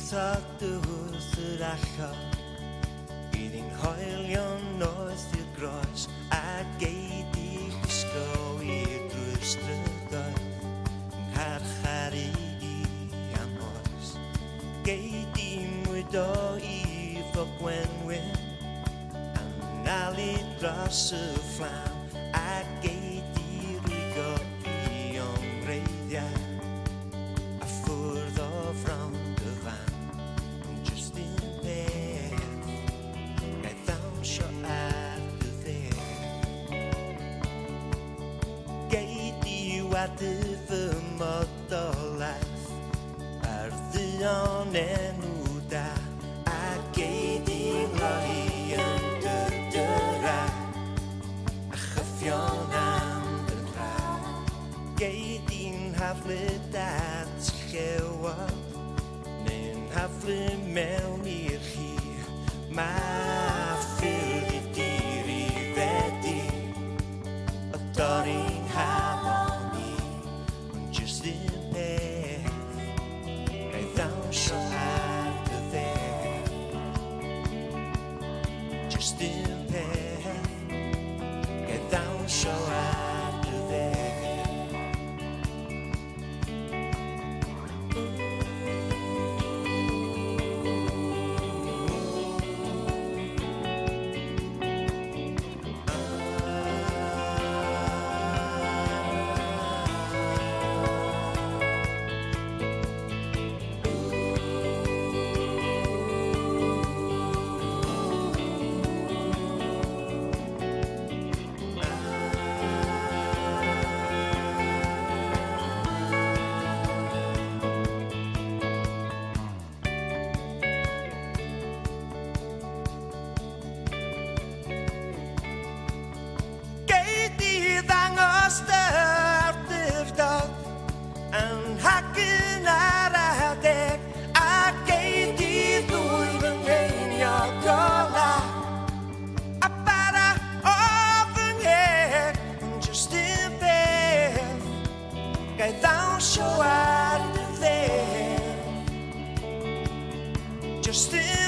sadwr yr allo bydd i'n hoelion oes i'r groes a geid i gwisgo i'r drwy'r strydoedd yng ngharcharu i am oes geid i mwydo i fo gwenwyn nalu dros y fflam a geid i rwygo i o'n reiddiau a ffwrdd o fron dy fan just un peth gai ddawnsio ar dy dde geid i wadu fy modolaeth ar ddion enw da a geid i roi yn geid i'n haflu dat llewod neu'n haflu mewn i'r chi mae ffyrdd i dir i fedi o dorri'n harmoni ond just un peth gai ddawnsio ar dy dde just un peth gai ddawnsio ar dy dde ddangos dy awdurdod yn hagyn ar adeg a geid i ddwy fy ngheiniog gola a bara o fy ngheg yn just un beth gai ddawnsio ar dy dde just un